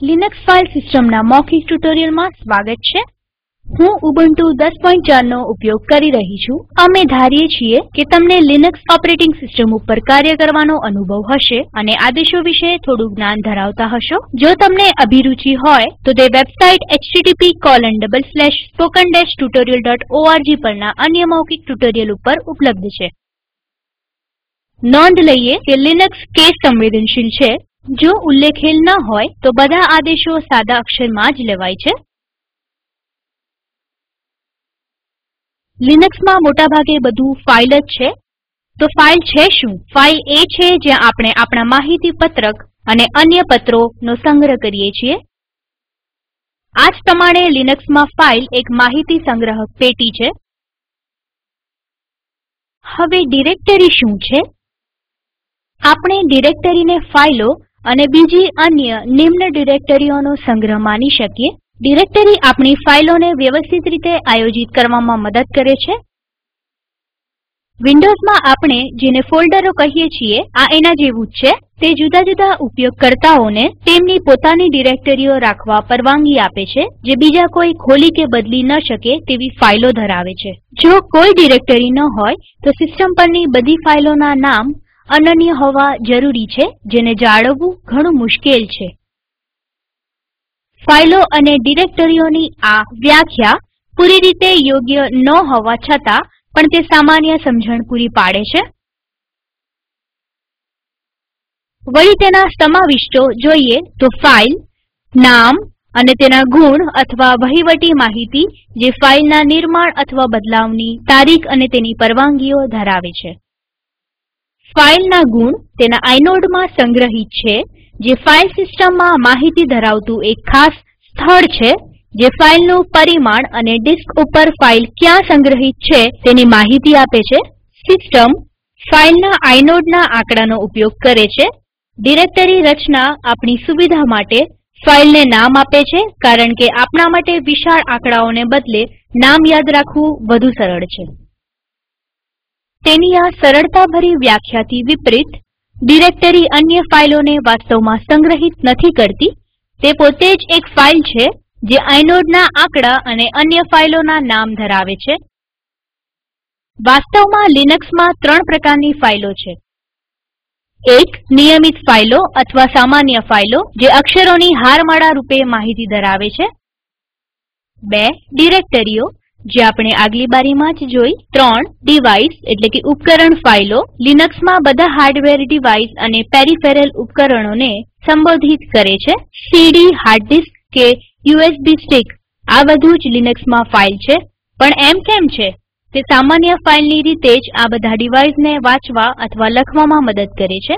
Linux file સિસ્ટમના મૌખિક ટ્યુટોરિયલમાં સ્વાગત છે। હું ઉબુન્ટુ 10.4નો ઉપયોગ કરી રહી છું। અમે ધારીએ છીએ કે તમને લિનક્સ ઓપરેટિંગ સિસ્ટમ ઉપર કાર્ય કરવાનો અનુભવ હશે અને આદેશો વિશે થોડું જ્ઞાન ધરાવતા હશો। જો તમને અભિરુચિ હોય તો તે વેબસાઇટ http://spoken-tutorial.org પરના અન્ય મૌખિક ટ્યુટોરિયલ ઉપર ઉપલબ્ધ છે। નોંધ લઈએ કે લિનક્સ કેસ સંવેદનશીલ છે। જો ઉલ્લેખેલ ન હોય તો બધા આદેશો સાદા અક્ષરમાં જ લેવાય છે। લિનક્સમાં મોટાભાગે બધું ફાઇલ જ છે। તો ફાઇલ છે શું? ફાઇલ એ છે જ્યાં આપણે આપણા માહિતી પત્રક અને અન્ય પત્રોનો સંગ્રહ કરીએ છીએ। આ જ પ્રમાણે લિનક્સમાં ફાઇલ એક માહિતી સંગ્રહક પેટી છે। હવે ડિરેક્ટરી શું છે? આપણે ડિરેક્ટરીને ફાઈલો અને બીજી અન્ય નિમ્ન ડિરેક્ટરીઓનો સંગ્રહ માની શકીએ। ડિરેક્ટરી આપણી ફાઈલોને વ્યવસ્થિત રીતે આયોજિત કરવામાં મદદ કરે છે। વિન્ડોઝમાં આપણે જેને ફોલ્ડરો કહીએ છીએ આ એના જેવું જ છે। તે જુદા જુદા ઉપયોગકર્તાઓને તેમની પોતાની ડિરેક્ટરીઓ રાખવા પરવાનગી આપે છે જે બીજા કોઈ ખોલી કે બદલી ન શકે તેવી ફાઈલો ધરાવે છે। જો કોઈ ડિરેક્ટરી ન હોય તો સિસ્ટમ પરની બધી ફાઈલોના નામ અનન્ય હોવા જરૂરી છે જેને જાળવવું ઘણું મુશ્કેલ છે। ફાઈલો અને ડિરેક્ટરીઓની આ વ્યાખ્યા પૂરી રીતે યોગ્ય ન હોવા છતાં પણ તે સામાન્ય સમજણ પૂરી પાડે છે। વળી તેના સમાવિષ્ટો જોઈએ તો ફાઈલ, નામ અને તેના ગુણ અથવા વહીવટી માહિતી જે ફાઈલના નિર્માણ અથવા બદલાવની તારીખ અને તેની પરવાનગીઓ ધરાવે છે। ફાઈલના ગુણ તેના આઇનોડમાં સંગ્રહિત છે જે ફાઈલ સિસ્ટમમાં માહિતી ધરાવતું એક ખાસ સ્થળ છે જે ફાઈલનું પરિમાણ અને ડિસ્ક ઉપર ફાઈલ ક્યાં સંગ્રહિત છે તેની માહિતી આપે છે। સિસ્ટમ ફાઈલના આઇનોડના આંકડાનો ઉપયોગ કરે છે। ડિરેક્ટરી રચના આપણી સુવિધા માટે ફાઈલને નામ આપે છે કારણ કે આપણા માટે વિશાળ આંકડાઓને બદલે નામ યાદ રાખવું વધુ સરળ છે। તેની આ સરળતાભરી વ્યાખ્યાથી વિપરીત ડિરેક્ટરી અન્ય ફાઈલોને વાસ્તવમાં સંગ્રહિત નથી કરતી। તે પોતે જ એક ફાઈલ છે જે આઇનોડના આંકડા અને અન્ય ફાઈલોના નામ ધરાવે છે। વાસ્તવમાં લિનક્સમાં 3 પ્રકારની ફાઈલો છે। એક નિયમિત ફાઈલો અથવા સામાન્ય ફાઈલો જે અક્ષરોની હારમાળા રૂપે માહિતી ધરાવે છે। 2 ડિરેક્ટરીઓ જે આપણે આગલી બારીમાં જ જોઈ। 3 ડિવાઇસ એટલે કે ઉપકરણ ફાઈલો લિનક્સમાં બધા હાર્ડવેર ડિવાઇસ અને પેરીફેરલ ઉપકરણોને સંબોધિત કરે છે। સીડી, હાર્ડ ડિસ્ક કે યુએસબી સ્ટિક આ બધું જ લિનક્સમાં ફાઈલ છે। પણ એમ કેમ છે? તે સામાન્ય ફાઈલની રીતે જ આ બધા ડિવાઇસને વાંચવા અથવા લખવામાં મદદ કરે છે।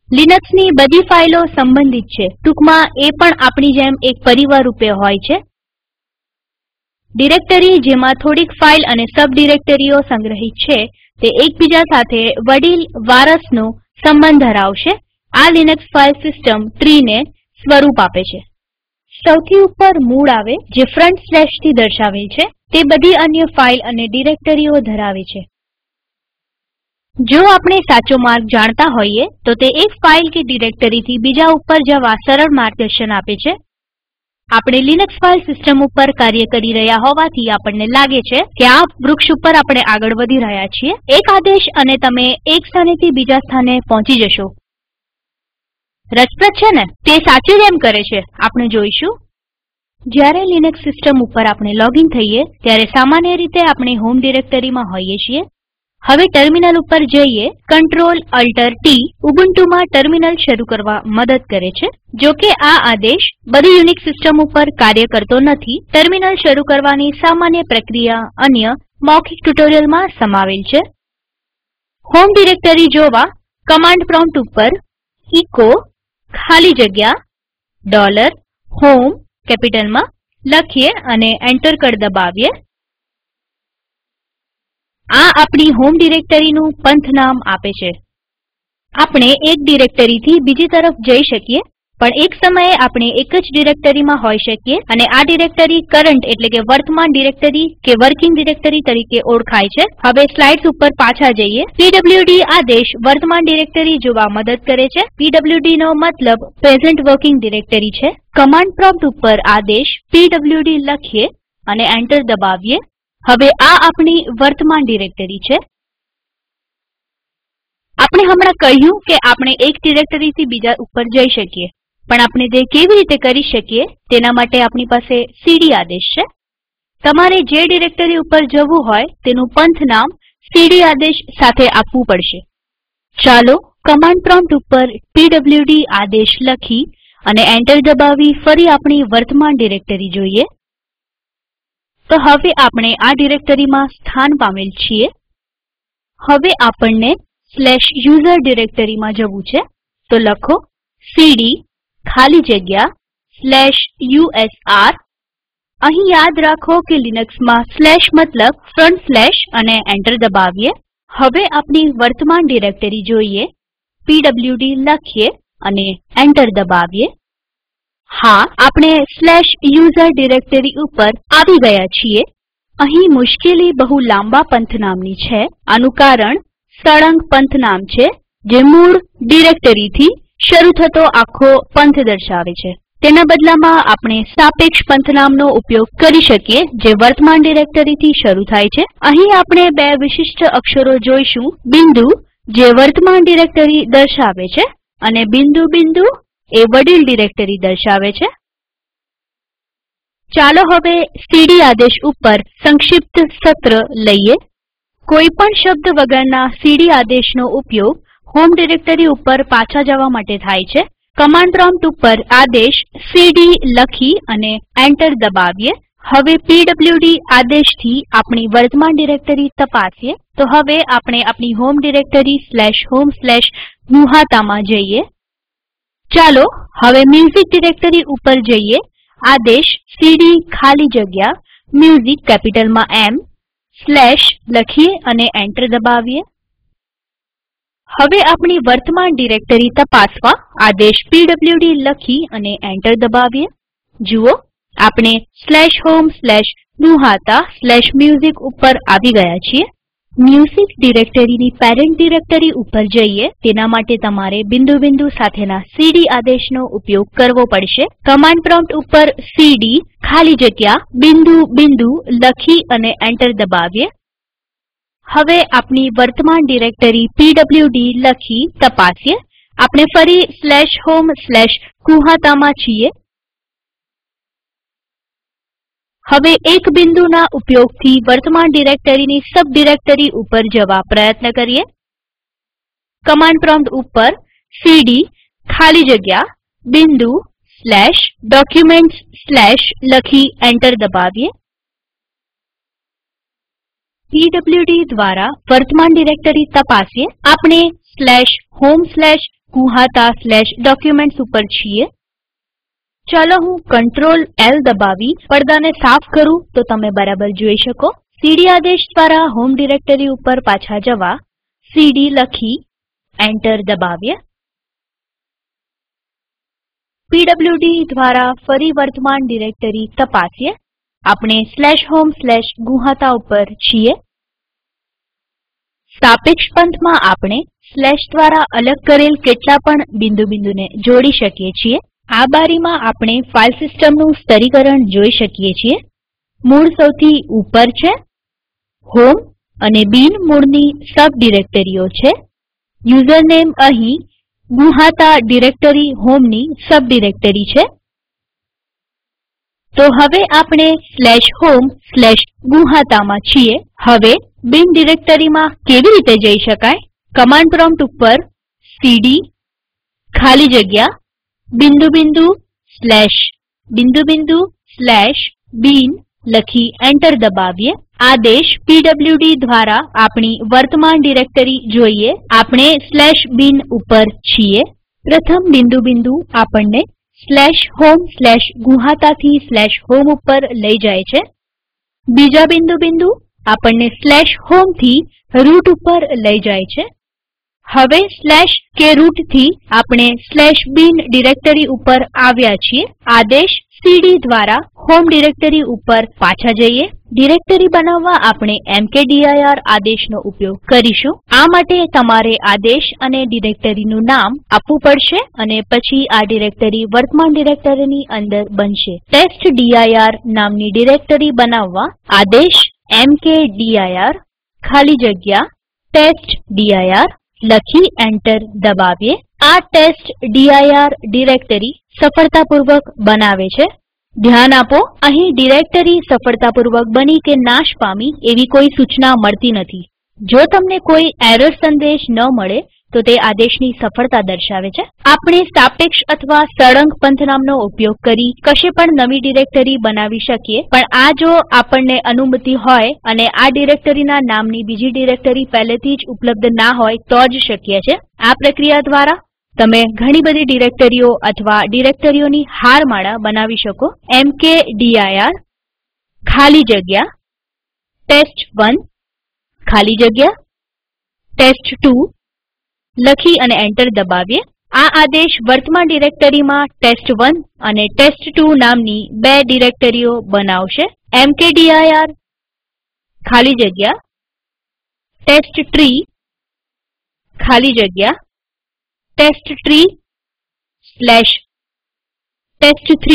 લિનક્સની બધી ફાઈલો સંબંધિત છે। ટૂંકમાં એ પણ આપણી જેમ એક પરિવાર રૂપે હોય છે। ડિરેક્ટરી જેમાં થોડીક ફાઈલ અને સબ ડિરેક્ટરીઓ સંગ્રહિત છે તે એકબીજા સાથે વડીલ વારસનો સંબંધ ધરાવશે। આ લિનક્સ ફાઈલ સિસ્ટમ ટ્રીને સ્વરૂપ આપે છે। સૌથી ઉપર મૂળ આવે જે ફ્રન્ટ સ્લેશથી દર્શાવેલ છે તે બધી અન્ય ફાઈલ અને ડિરેક્ટરીઓ ધરાવે છે। જો આપણે સાચો માર્ગ જાણતા હોઈએ તો તે એક ફાઈલ કે ડિરેક્ટરીથી બીજા ઉપર જવા સરળ માર્ગદર્શન આપે છે। આપણે લિનક્સ ફાઈલ સિસ્ટમ ઉપર કાર્ય કરી રહ્યા હોવાથી આપણને લાગે છે કે આ વૃક્ષ ઉપર આપણે આગળ વધી રહ્યા છીએ। એક આદેશ અને તમે એક સ્થાનેથી બીજા સ્થાને પહોંચી જશો। રસપ્રદ છે ને? તે સાચું જ એમ કરે છે આપણે જોઈશું। જ્યારે લિનક્સ સિસ્ટમ ઉપર આપણે લોગિન થઈએ ત્યારે સામાન્ય રીતે આપણે હોમ ડિરેક્ટરીમાં હોઈએ છીએ। હવે ટર્મિનલ ઉપર જઈએ। Ctrl+Alt+T ઉબુન્ટુમાં ટર્મિનલ શરૂ કરવા મદદ કરે છે। જો કે આ આદેશ બધી યુનિક્સ સિસ્ટમ ઉપર કાર્ય કરતો નથી। ટર્મિનલ શરૂ કરવાની સામાન્ય પ્રક્રિયા અન્ય મૌખિક ટ્યુટોરિયલમાં સમાવેલ છે। હોમ ડિરેક્ટરી જોવા કમાન્ડ પ્રોમ્પ્ટ ઉપર એચો ખાલી જગ્યા $home કેપિટલમાં લખીએ અને એન્ટર કળ દબાવીએ। આ આપણી હોમ ડિરેક્ટરીનું પંથનામ આપે છે। આપણે એક ડિરેક્ટરીથી બીજી તરફ જઈ શકીએ। પણ એક સમયે આપણે એક જ ડિરેક્ટરીમાં હોઈ શકીએ અને આ ડિરેક્ટરી કરંટ એટલે કે વર્તમાન ડિરેક્ટરી કે વર્કિંગ ડિરેક્ટરી તરીકે ઓળખાય છે. હવે સ્લાઇડ્સ ઉપર પાછા જઈએ. પીડબ્લ્યુડી આદેશ વર્તમાન ડિરેક્ટરી જોવા મદદ કરે છે. પીડબ્લ્યુડી નો મતલબ પ્રેઝન્ટ વર્કિંગ ડિરેક્ટરી છે. કમાન્ડ પ્રોમ્પ્ટ ઉપર આદેશ પીડબ્લ્યુડી લખીએ અને એન્ટર દબાવીએ. હવે આ આપણી વર્તમાન ડિરેક્ટરી છે. આપણે હમણાં કહ્યું કે આપણે એક ડિરેક્ટરીથી બીજા ઉપર જઈ શકીએ, પણ આપણે તે કેવી રીતે કરી શકીએ તેના માટે આપણી પાસે સીડી આદેશ છે. તમારે જે ડિરેક્ટરી ઉપર જવું હોય તેનું પંથ નામ સીડી આદેશ સાથે આપવું પડશે. ચાલો કમાન્ડ પ્રોમ્પ્ટ ઉપર પીડબ્લ્યુડી આદેશ લખી અને એન્ટર દબાવી ફરી આપણી વર્તમાન ડિરેક્ટરી જોઈએ. તો હવે આપણે આ ડિરેક્ટરીમાં સ્થાન પામેલ છીએ. હવે આપણને /user ડિરેક્ટરીમાં જવું છે, તો લખો સીડી ખાલી જગ્યા /usr. અહીં યાદ રાખો કે લિનક્સમાં સ્લેશ મતલબ ફ્રન્ટ સ્લેશ અને એન્ટર દબાવીએ. હવે આપણી વર્તમાન ડિરેક્ટરી જોઈએ. પીડબ્લ્યુડી લખીએ અને એન્ટર દબાવીએ. હા, આપણે /user ડિરેક્ટરી ઉપર આવી ગયા છીએ. અહીં મુશ્કેલી બહુ લાંબા પંથનામની છે. આનું કારણ સળંગ પંથનામ છે જે મૂળ ડિરેક્ટરીથી શરૂ થતો આખો પંથ દર્શાવે છે. તેના બદલામાં આપણે સાપેક્ષ પંથનામનો ઉપયોગ કરી શકીએ જે વર્તમાન ડિરેક્ટરીથી શરૂ થાય છે. અહીં આપણે બે વિશિષ્ટ અક્ષરો જોઈશું. બિંદુ જે વર્તમાન ડિરેક્ટરી દર્શાવે છે અને બિંદુ બિંદુ એ વડીલ ડિરેક્ટરી દર્શાવે છે. ચાલો હવે સીડી આદેશ ઉપર સંક્ષિપ્ત સત્ર લઈએ. કોઈ પણ શબ્દ વગરના સીડી આદેશનો ઉપયોગ હોમ ડિરેક્ટરી ઉપર પાછા જવા માટે થાય છે. કમાન્ડ પ્રોમ્પ્ટ ઉપર આદેશ સીડી લખી અને એન્ટર દબાવીએ. હવે પીડબ્લ્યુડી આદેશથી આપણી વર્તમાન ડિરેક્ટરી તપાસીએ. તો હવે આપણે આપણી હોમ ડિરેક્ટરી /home/gnuhataમાં જઈએ. ચાલો હવે મ્યુઝિક ડિરેક્ટરી ઉપર જઈએ. આદેશ સીડી ખાલી જગ્યા મ્યુઝિક કેપિટલમાં M લખીએ અને એન્ટર દબાવીએ. હવે આપણી વર્તમાન ડિરેક્ટરી તપાસવા આદેશ પીડબ્લ્યુડી લખી અને એન્ટર દબાવીએ. જુઓ, આપણે /home/gnuhata/music ઉપર આવી ગયા છીએ. મ્યુઝિક ડિરેક્ટરીની પેરેન્ટ ડિરેક્ટરી ઉપર જઈએ તેના માટે તમારે બિંદુ બિંદુ સાથેના સીડી આદેશનો ઉપયોગ કરવો પડશે. કમાન્ડ પ્રોમ્પ્ટ ઉપર સીડી ખાલી જગ્યા બિંદુ બિંદુ લખી અને એન્ટર દબાવીએ. હવે આપણી વર્તમાન ડિરેક્ટરી પીડબ્લ્યુડી લખી તપાસીએ. આપણે ફરી /home/gnuhataમાં છીએ. હવે એક બિંદુના ઉપયોગથી વર્તમાન ડિરેક્ટરીની સબ ડિરેક્ટરી ઉપર જવા પ્રયત્ન કરીએ. કમાન્ડ પ્રોમ્પ્ટ ઉપર સીડી ખાલી જગ્યા બિંદુ /documents/ લખી એન્ટર દબાવીએ. પીડબ્લ્યુડી દ્વારા વર્તમાન ડિરેક્ટરી તપાસીએ. આપણે /home/gnuhata/documents ઉપર છીએ. ચાલો હું Ctrl+L દબાવી પડદાને સાફ કરું તો તમે બરાબર જોઈ શકો. સીડી આદેશ દ્વારા હોમ ડિરેક્ટરી ઉપર પાછા જવા સીડી લખી એન્ટર દબાવીએ. પીડબ્લ્યુડી દ્વારા ફરી વર્તમાન ડિરેક્ટરી તપાસીએ. આપણે /home/gnuhata ઉપર છીએ. સાપેક્ષ પંથમાં આપણે સ્લેશ દ્વારા અલગ કરેલ કેટલા પણ બિંદુ બિંદુને જોડી શકીએ છીએ. આ બારીમાં આપણે ફાઇલ સિસ્ટમનું સ્તરીકરણ જોઈ શકીએ છીએ. મૂળ સૌથી ઉપર છે. હોમ અને બિન મૂળની સબ ડિરેક્ટરીઓ છે. યુઝરનેમ અહીં gnuhata ડિરેક્ટરી હોમની સબ ડિરેક્ટરી છે. તો હવે આપણે /home/gnuhataમાં છીએ. હવે બિન ડિરેક્ટરીમાં કેવી રીતે જઈ શકાય? કમાન્ડ પ્રોમ્પ્ટ ઉપર સીડી ખાલી જગ્યા બિંદુ બિંદુ /bin લખી એન્ટર દબાવીએ. આદેશ પીડબ્લ્યુડી દ્વારા આપણી વર્તમાન ડિરેક્ટરી જોઈએ. આપણે /bin ઉપર છીએ. પ્રથમ બિંદુ બિંદુ આપણને /home/gnuhata થી /home ઉપર લઈ જાય છે. બીજા બિંદુ બિંદુ આપણને /home થી રૂટ ઉપર લઈ જાય છે. હવે સ્લેશ કે રૂટ થી આપણે /bin ડિરેક્ટરી ઉપર આવ્યા છીએ. આદેશ સીડી દ્વારા હોમ ડિરેક્ટરી ઉપર પાછા જઈએ. ડિરેક્ટરી બનાવવા આપણે mkdir આદેશનો ઉપયોગ કરીશું. આ માટે તમારે આદેશ અને ડિરેક્ટરીનું નામ આપવું પડશે અને પછી આ ડિરેક્ટરી વર્તમાન ડિરેક્ટરીની અંદર બનશે. ટેસ્ટડીઆઈઆર નામની ડિરેક્ટરી બનાવવા આદેશ mkdir ખાલી જગ્યા ટેસ્ટડીઆઈઆર લખી એન્ટર દબાવીએ. આ ટેસ્ટડીઆઈઆર ડિરેક્ટરી સફળતાપૂર્વક બનાવે છે. ધ્યાન આપો, અહીં ડિરેક્ટરી સફળતાપૂર્વક બની કે નાશ પામી એવી કોઈ સૂચના મળતી નથી. જો તમને કોઈ એરર સંદેશ ન મળે તો તે આદેશની સફળતા દર્શાવે છે. આપણે સાપેક્ષ અથવા સળંગ પંથનામનો ઉપયોગ કરી કશે પણ નવી ડિરેક્ટરી બનાવી શકીએ, પણ આ જો આપણને અનુમતિ હોય અને આ ડિરેક્ટરીના નામની બીજી ડિરેક્ટરી પહેલેથી જ ઉપલબ્ધ ના હોય તો જ શક્ય છે. આ પ્રક્રિયા દ્વારા તમે ઘણી બધી ડિરેક્ટરીઓ અથવા ડિરેક્ટરીઓની હારમાળા બનાવી શકો. mkdir ખાલી જગ્યા test1 ખાલી જગ્યા test2 લખી અને એન્ટર દબાવીએ. આ આદેશ વર્તમાન ડિરેક્ટરીમાં test1 અને test2 નામની બે ડિરેક્ટરીઓ બનાવશે. mkdir ખાલી જગ્યા testtree ખાલી જગ્યા testtree/test3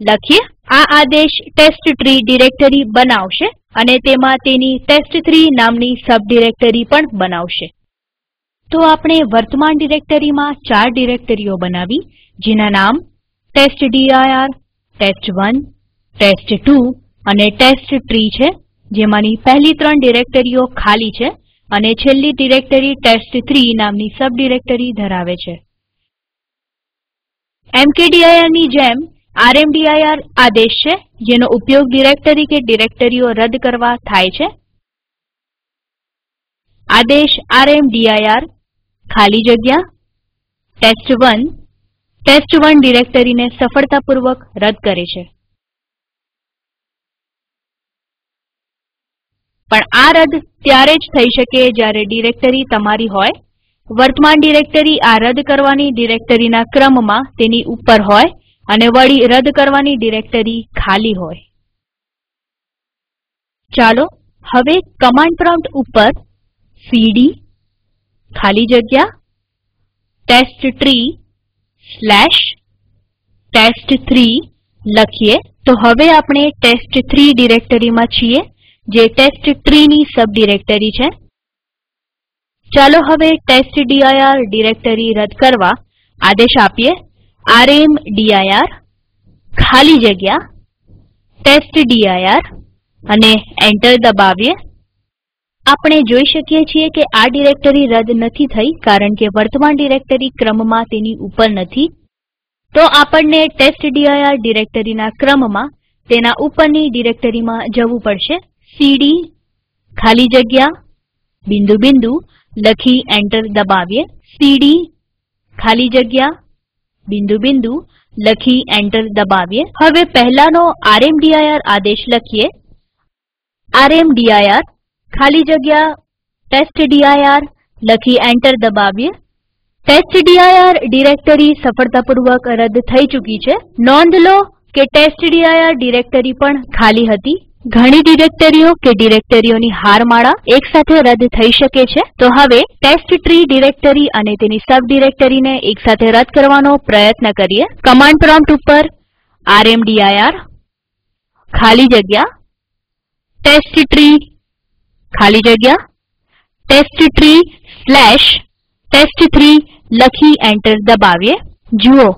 લખીએ. આ આદેશ ટેસ્ટટ્રી ડિરેક્ટરી બનાવશે અને તેમાં તેની ટેસ્ટ3 નામની સબ ડિરેક્ટરી પણ બનાવશે. તો આપણે વર્તમાન ડિરેક્ટરીમાં 4 ડિરેક્ટરીઓ બનાવી જેના નામ ટેસ્ટડીઆઈઆર, ટેસ્ટ1, ટેસ્ટ2 અને ટેસ્ટટ્રી છે, જેમાંની પહેલી 3 ડિરેક્ટરીઓ ખાલી છે અને છેલ્લી ડિરેક્ટરી ટેસ્ટ3 નામની સબ ડિરેક્ટરી ધરાવે છે. mkdirની જેમ rmdir આદેશ છે જેનો ઉપયોગ ડિરેક્ટરી કે ડિરેક્ટરીઓ રદ કરવા થાય છે. આદેશ rmdir ખાલી જગ્યા ટેસ્ટ1 ડિરેક્ટરીને સફળતાપૂર્વક રદ કરે છે. પણ આ રદ ત્યારે જ થઈ શકે જ્યારે ડિરેક્ટરી તમારી હોય. વર્તમાન ડિરેક્ટરી આ રદ કરવાની ડિરેક્ટરીના ક્રમમાં તેની ઉપર હોય અને વળી રદ કરવાની ડિરેક્ટરી ખાલી હોય. ચાલો હવે કમાન્ડ પ્રોમ્પ્ટ ઉપર સીડી ખાલી જગ્યા testtree/test3 લખીએ. તો હવે આપણે ટેસ્ટ3 ડિરેક્ટરીમાં છીએ જે ટેસ્ટટ્રીની સબ ડિરેક્ટરી છે. ચાલો હવે ટેસ્ટડીઆઈઆર ડિરેક્ટરી રદ કરવા આદેશ આપીએ rmdir ખાલી જગ્યા ટેસ્ટડીઆઈઆર અને એન્ટર દબાવીએ. આપણે જોઈ શકીએ છીએ કે આ ડિરેક્ટરી રદ નથી થઈ કારણ કે વર્તમાન ડિરેક્ટરી ક્રમમાં તેની ઉપર નથી. તો આપણને ટેસ્ટડીઆઈઆર ડિરેક્ટરીના ક્રમમાં તેના ઉપરની ડિરેક્ટરીમાં જવું પડશે. સીડી ખાલી જગ્યા .. લખી એન્ટર દબાવીએ. સીડી ખાલી જગ્યા .. લખી એન્ટર દબાવીએ. હવે પહેલાનો rmdir આદેશ લખીએ. rmdir ખાલી જગ્યા ટેસ્ટડીઆઈઆર લખી એન્ટર દબાવીએ. ટેસ્ટડીઆઈઆર ડિરેક્ટરી સફળતાપૂર્વક રદ થઈ ચૂકી છે. નોંધ લો કે ટેસ્ટડીઆઈઆર ડિરેક્ટરી પણ ખાલી હતી. ઘણી ડિરેક્ટરીઓ કે ડિરેક્ટરીઓની હારમાળા એક સાથે રદ થઈ શકે છે. તો હવે ટેસ્ટટ્રી ડિરેક્ટરી અને તેની સબ ડિરેક્ટરીને એક સાથે રદ કરવાનો પ્રયત્ન કરીએ. કમાન્ડ પ્રોમ્પ્ટ ઉપર rmdir ખાલી જગ્યા ટેસ્ટટ્રી ખાલી જગ્યા testtree/test3 લખી એન્ટર દબાવીએ. જુઓ,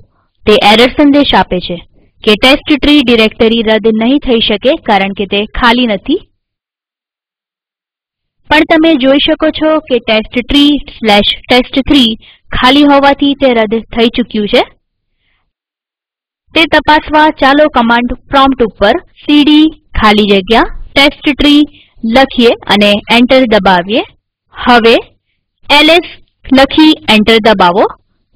તે એરર સંદેશ આપે છે કે ટેસ્ટટ્રી ડિરેક્ટરી રદ નહીં થઈ શકે કારણ કે તે ખાલી નથી. પણ તમે જોઈ શકો છો કે ટેસ્ટટ્રી/test3 ખાલી હોવાથી તે રદ થઈ ચૂક્યું છે. તે તપાસવા ચાલો કમાન્ડ પ્રોમ્પ્ટ ઉપર સીડી ખાલી જગ્યા ટેસ્ટટ્રી લખીએ અને એન્ટર દબાવીએ. હવે એલએસ લખી એન્ટર દબાવો.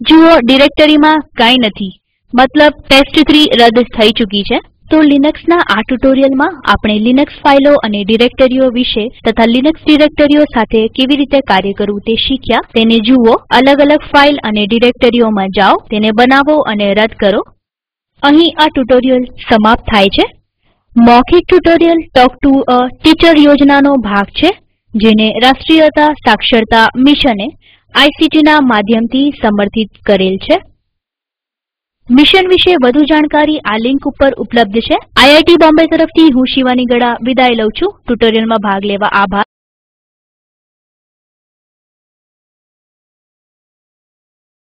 જુઓ, ડિરેક્ટરીમાં કાંઈ નથી, મતલબ ટેસ્ટ3 રદ થઈ ચૂકી છે. તો લિનક્સના આ ટ્યુટોરિયલમાં આપણે લિનક્સ ફાઈલો અને ડિરેક્ટરીઓ વિશે તથા લિનક્સ ડિરેક્ટરીઓ સાથે કેવી રીતે કાર્ય કરવું તે શીખ્યા. તેને જુઓ, અલગ અલગ ફાઈલ અને ડિરેક્ટરીઓમાં જાઓ, તેને બનાવો અને રદ કરો. અહીં આ ટ્યુટોરિયલ સમાપ્ત થાય છે. મૌખિક tutorial talk to a teacher યોજનાનો ભાગ છે, જેને રાષ્ટ્રીય સાક્ષરતા મિશને આઇસીટીના માધ્યમથી સમર્થિત કરેલ છે. મિશન વિશે વધુ જાણકારી આ લિંક ઉપર ઉપલબ્ધ છે. આઈઆઈટી બોમ્બે તરફથી હું શિવાની ગડા વિદાય લઉં છું. ટ્યુટોરિયલમાં ભાગ લેવા આભાર.